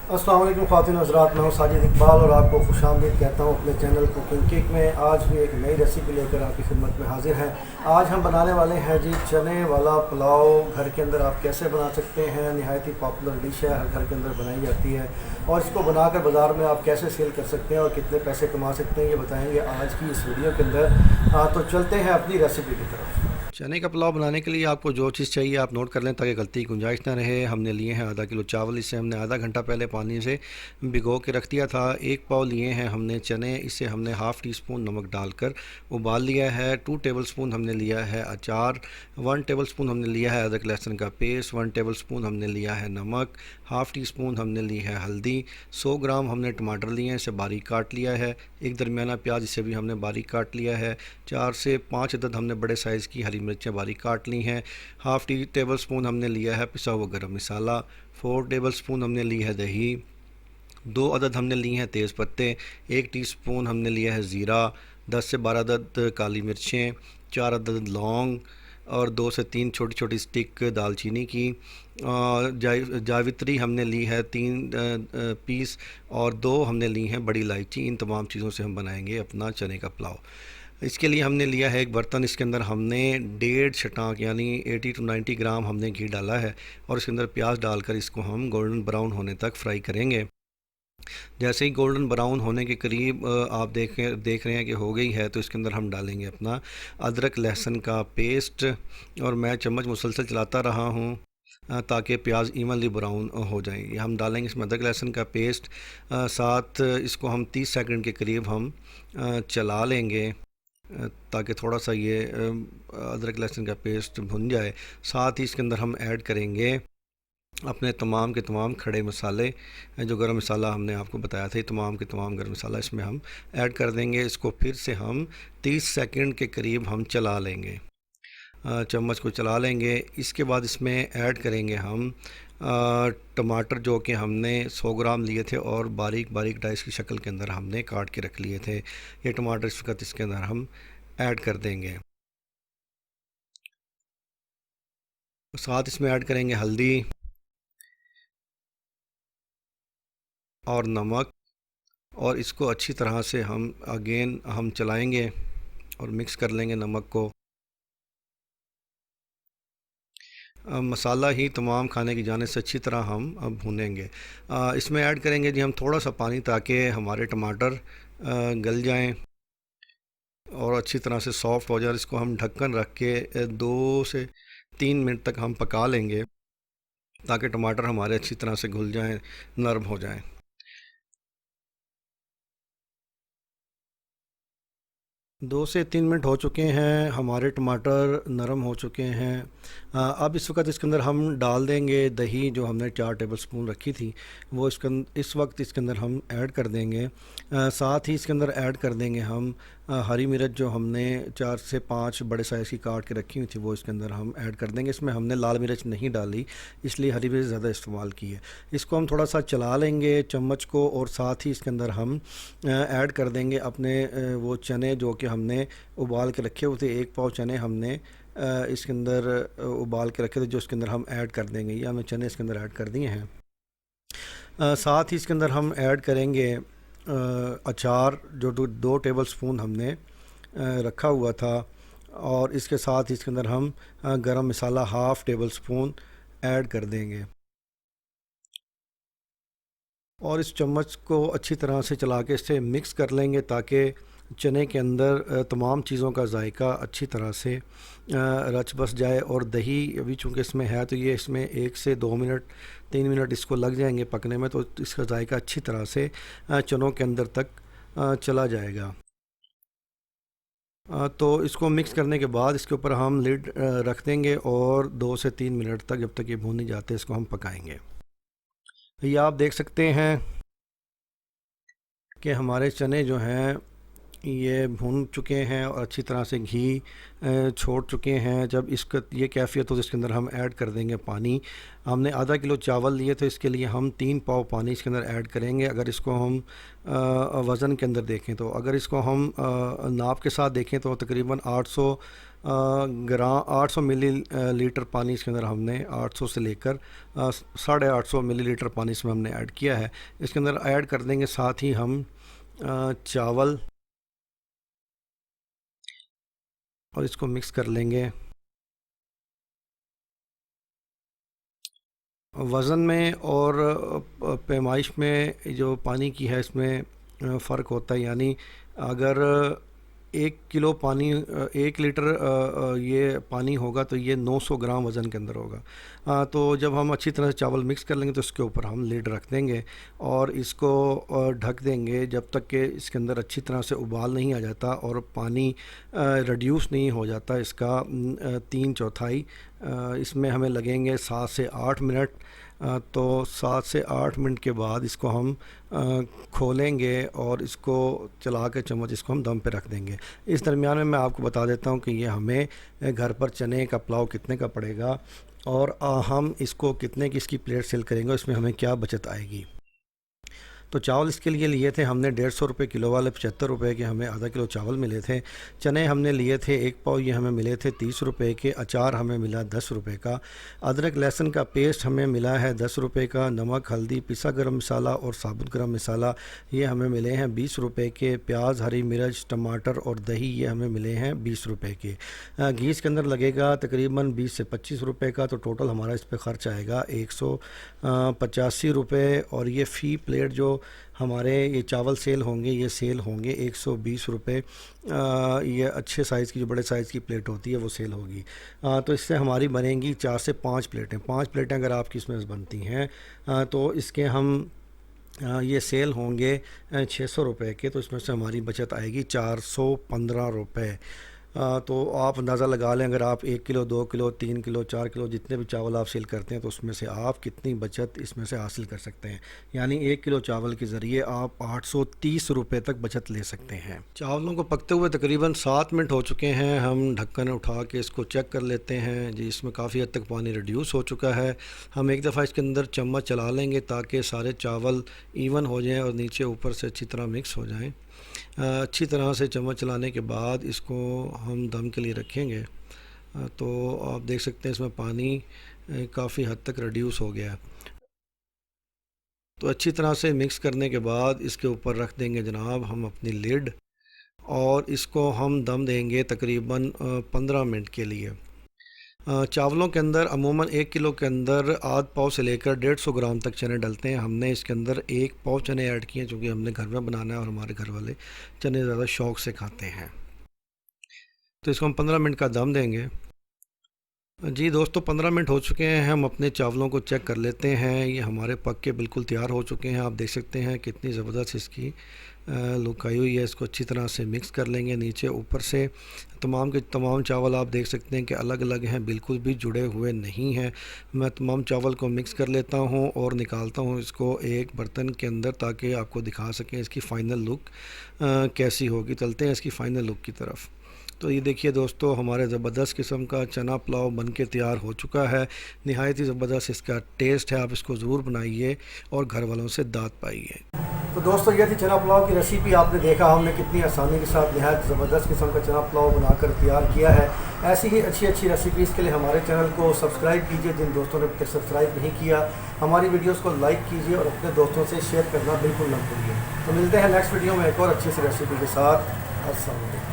अस्सलाम वालेकुम ख़वातीन हज़रात, मैं हूं साजिद इकबाल और आपको खुशामदीद कहता हूं अपने चैनल कुकिंग किक में। आज भी एक नई रेसिपी लेकर आपकी खिदमत में हाजिर हैं। आज हम बनाने वाले हैं जी चने वाला पुलाव। घर के अंदर आप कैसे बना सकते हैं, नहायत ही पॉपुलर डिश है, हर घर के अंदर बनाई जाती है। और इसको बनाकर बाज़ार में आप कैसे सेल कर सकते हैं और कितने पैसे कमा सकते हैं, ये बताएँगे आज की इस वीडियो के अंदर। तो चलते हैं अपनी रेसिपी की तरफ। चने का पुलाव बनाने के लिए आपको जो चीज़ चाहिए आप नोट कर लें ताकि गलती की गुंजाइश ना रहे। हमने लिए हैं आधा किलो चावल, इसे हमने आधा घंटा पहले पानी से भिगो के रख दिया था। एक पाव लिए हैं हमने चने, इसे हमने हाफ़ टी स्पून नमक डालकर उबाल लिया है। 2 टेबलस्पून हमने लिया है अचार, 1 टेबलस्पून हमने लिया है अदरक लहसुन का पेस्ट, 1 टेबलस्पून हमने लिया है नमक, हाफ़ टी स्पून हमने ली है हल्दी, 100 ग्राम हमने टमाटर लिए हैं, इसे बारीक काट लिया है। एक दरमियाना प्याज, इसे भी हमने बारीक काट लिया है। 4 से 5 अदद हमने बड़े साइज़ की हरी मिर्चें बारीक काट ली हैं। हाफ़ टी टेबल स्पून हमने लिया है पिसा हुआ गरम मसाला, 4 टेबल स्पून हमने ली है दही, 2 अदद हमने लिए हैं तेज़ पत्ते, 1 टीस्पून हमने लिया है ज़ीरा, 10 से 12 अदद काली मिर्चें, 4 अदद लौंग और 2 से 3 छोटी छोटी स्टिक दालचीनी की। जावित्री हमने ली है 3 पीस और 2 हमने ली हैं बड़ी इलायची। इन तमाम चीज़ों से हम बनाएंगे अपना चने का पुलाव। इसके लिए हमने लिया है एक बर्तन, इसके अंदर हमने 1.5 छटाक यानी 80 to 90 ग्राम हमने घी डाला है और इसके अंदर प्याज डालकर इसको हम गोल्डन ब्राउन होने तक फ्राई करेंगे। जैसे ही गोल्डन ब्राउन होने के करीब आप देख रहे हैं कि हो गई है, तो इसके अंदर हम डालेंगे अपना अदरक लहसुन का पेस्ट और मैं चम्मच मुसलसल चलाता रहा हूँ ताकि प्याज इवनली ब्राउन हो जाए। ये हम डालेंगे इसमें अदरक लहसुन का पेस्ट, साथ इसको हम 30 सेकंड के करीब हम चला लेंगे ताकि थोड़ा सा ये अदरक लहसुन का पेस्ट भुन जाए। साथ ही इसके अंदर हम ऐड करेंगे अपने तमाम के तमाम खड़े मसाले, जो गरम मसाला हमने आपको बताया था, तमाम के तमाम गरम मसाला इसमें हम ऐड कर देंगे। इसको फिर से हम 30 सेकंड के करीब हम चला लेंगे, चम्मच को चला लेंगे। इसके बाद इसमें ऐड करेंगे हम टमाटर, जो कि हमने 100 ग्राम लिए थे और बारीक बारीक डाइस की शक्ल के अंदर हमने काट के रख लिए थे। ये टमाटर इस वक्त इसके अंदर हम ऐड कर देंगे। साथ इसमें ऐड करेंगे हल्दी और नमक और इसको अच्छी तरह से हम अगेन हम चलाएंगे और मिक्स कर लेंगे नमक को। मसाला ही तमाम खाने की जाने से अच्छी तरह हम अब भूनेंगे। इसमें ऐड करेंगे जी हम थोड़ा सा पानी ताकि हमारे टमाटर गल जाएं और अच्छी तरह से सॉफ़्ट हो जाए। इसको हम ढक्कन रख के 2 से 3 मिनट तक हम पका लेंगे ताकि टमाटर हमारे अच्छी तरह से घुल जाएं, नरम हो जाएं। 2 से 3 मिनट हो चुके हैं, हमारे टमाटर नरम हो चुके हैं। अब इस वक्त इसके अंदर हम डाल देंगे दही, जो हमने 4 टेबलस्पून रखी थी, वो इस वक्त इसके अंदर हम ऐड कर देंगे। साथ ही इसके अंदर ऐड कर देंगे हम हरी मिर्च, जो हमने 4 से 5 बड़े साइज़ की काट के रखी हुई थी, वो इसके अंदर हम ऐड कर देंगे। इसमें हमने लाल मिर्च नहीं डाली, इसलिए हरी मिर्च ज़्यादा इस्तेमाल की है। इसको हम थोड़ा सा चला लेंगे चम्मच को और साथ ही इसके अंदर हम ऐड कर देंगे अपने वो चने जो कि हमने उबाल के रखे हुए थे। 1 पाव चने हमने इसके अंदर उबाल के रखे थे, जो इसके अंदर हम ऐड कर देंगे। ये हमने चने इसके अंदर ऐड कर दिए हैं। साथ ही इसके अंदर हम ऐड करेंगे अचार, जो 2 टेबल स्पून हमने रखा हुआ था और इसके साथ ही इसके अंदर हम गरम मसाला हाफ़ टेबल स्पून ऐड कर देंगे और इस चम्मच को अच्छी तरह से चला के इससे मिक्स कर लेंगे ताकि चने के अंदर तमाम चीज़ों का जायका अच्छी तरह से रच बस जाए। और दही अभी चूँकि इसमें है, तो ये इसमें 1 से 2 मिनट 3 मिनट इसको लग जाएंगे पकने में, तो इसका जायका अच्छी तरह से चनों के अंदर तक चला जाएगा। तो इसको मिक्स करने के बाद इसके ऊपर हम लिड रख देंगे और 2 से 3 मिनट तक, जब तक ये भून नहीं जाते, इसको हम पकाएंगे। ये आप देख सकते हैं कि हमारे चने जो हैं ये भून चुके हैं और अच्छी तरह से घी छोड़ चुके हैं। जब इसका ये कैफियत हो तो इसके अंदर हम ऐड कर देंगे पानी। हमने आधा किलो चावल लिए थे, इसके लिए हम 3 पाव पानी इसके अंदर ऐड करेंगे। अगर इसको हम वज़न के अंदर देखें तो, अगर इसको हम नाप के साथ देखें तो तकरीबन 800 ग्राम 800 मिली लीटर पानी इसके अंदर हमने 800 से लेकर 850 मिलीलीटर पानी इसमें हमने ऐड किया है। इसके अंदर ऐड कर देंगे साथ ही हम चावल और इसको मिक्स कर लेंगे। वज़न में और पैमाइश में जो पानी की है इसमें फ़र्क होता है। यानी अगर 1 किलो पानी 1 लीटर ये पानी होगा तो ये 900 ग्राम वज़न के अंदर होगा। तो जब हम अच्छी तरह से चावल मिक्स कर लेंगे तो इसके ऊपर हम लिड रख देंगे और इसको ढक देंगे जब तक कि इसके अंदर अच्छी तरह से उबाल नहीं आ जाता और पानी रिड्यूस नहीं हो जाता इसका 3/4। इसमें हमें लगेंगे 7 से 8 मिनट। तो 7 से 8 मिनट के बाद इसको हम खोलेंगे और इसको चला के चम्मच इसको हम दम पे रख देंगे। इस दरमियान में मैं आपको बता देता हूँ कि ये हमें घर पर चने का पुलाव कितने का पड़ेगा और हम इसको कितने की इसकी प्लेट सेल करेंगे, इसमें हमें क्या बचत आएगी। तो चावल इसके लिए थे हमने 150 रुपये किलो वाले, 75 रुपये के हमें आधा किलो चावल मिले थे। चने हमने लिए थे 1 पाव, ये हमें मिले थे 30 रुपये के। अचार हमें मिला 10 रुपये का। अदरक लहसुन का पेस्ट हमें मिला है 10 रुपये का। नमक, हल्दी, पिसा गरम मसाला और साबुत गरम मसाला ये हमें मिले हैं 20 रुपये के। प्याज, हरी मिर्च, टमाटर और दही ये हमें मिले हैं 20 रुपये के। घी इसके अंदर लगेगा तकरीबन 20 से 25 रुपये का। तो टोटल हमारा इस पर ख़र्च आएगा 185 रुपये। और ये फ़ी प्लेट जो हमारे ये चावल सेल होंगे, ये सेल होंगे 120 रुपये। ये अच्छे साइज़ की जो बड़े साइज़ की प्लेट होती है वो सेल होगी। तो इससे हमारी बनेंगी 4 से 5 प्लेटें। 5 प्लेटें अगर आपकी इसमें बनती हैं तो इसके हम ये सेल होंगे 600 रुपये के। तो इसमें से हमारी बचत आएगी 415 रुपये। तो आप अंदाज़ा लगा लें, अगर आप 1 किलो, 2 किलो, 3 किलो, 4 किलो जितने भी चावल आप सेल करते हैं तो उसमें से आप कितनी बचत इसमें से हासिल कर सकते हैं। यानी 1 किलो चावल के ज़रिए आप 830 रुपये तक बचत ले सकते हैं। चावलों को पकते हुए तकरीबन 7 मिनट हो चुके हैं। हम ढक्कन उठा के इसको चेक कर लेते हैं जी, इसमें काफ़ी हद तक पानी रिड्यूस हो चुका है। हम एक दफ़ा इसके अंदर चम्मच चला लेंगे ताकि सारे चावल इवन हो जाएँ और नीचे ऊपर से अच्छी तरह मिक्स हो जाएँ। अच्छी तरह से चम्मच चलाने के बाद इसको हम दम के लिए रखेंगे। तो आप देख सकते हैं इसमें पानी काफ़ी हद तक रिड्यूस हो गया है। तो अच्छी तरह से मिक्स करने के बाद इसके ऊपर रख देंगे जनाब हम अपनी लिड और इसको हम दम देंगे तकरीबन 15 मिनट के लिए। चावलों के अंदर अमूमन 1 किलो के अंदर आध पाव से लेकर 150 ग्राम तक चने डलते हैं। हमने इसके अंदर 1 पाव चने ऐड किए हैं क्योंकि हमने घर में बनाना है और हमारे घर वाले चने ज़्यादा शौक़ से खाते हैं। तो इसको हम 15 मिनट का दम देंगे। जी दोस्तों, 15 मिनट हो चुके हैं। हम अपने चावलों को चेक कर लेते हैं। ये हमारे पक के बिल्कुल तैयार हो चुके हैं। आप देख सकते हैं कितनी ज़बरदस्त इसकी लुक आई हुई है। इसको अच्छी तरह से मिक्स कर लेंगे नीचे ऊपर से। तमाम के तमाम चावल आप देख सकते हैं कि अलग अलग हैं, बिल्कुल भी जुड़े हुए नहीं हैं। मैं तमाम चावल को मिक्स कर लेता हूं और निकालता हूं इसको एक बर्तन के अंदर ताकि आपको दिखा सकें इसकी फ़ाइनल लुक कैसी होगी। चलते हैं इसकी फ़ाइनल लुक की तरफ। तो ये देखिए दोस्तों, हमारे ज़बरदस्त किस्म का चना पुलाव बनके तैयार हो चुका है। नहायत ही ज़बरदस्त इसका टेस्ट है। आप इसको ज़रूर बनाइए और घर वालों से दाद पाइए। तो दोस्तों, ये थी चना पुलाव की रेसिपी। आपने देखा हमने कितनी आसानी के साथ नहायत ज़बरदस्त किस्म का चना पुलाव बनाकर तैयार किया है। ऐसी ही अच्छी अच्छी रेसिपीज़ के लिए हमारे चैनल को सब्सक्राइब कीजिए। जिन दोस्तों ने अब तक सब्सक्राइब नहीं किया, हमारी वीडियोज़ को लाइक कीजिए और अपने दोस्तों से शेयर करना बिल्कुल न भूलिए। तो मिलते हैं नेक्स्ट वीडियो में एक और अच्छी सी रेसिपी के साथ। अस्सलाम वालेकुम।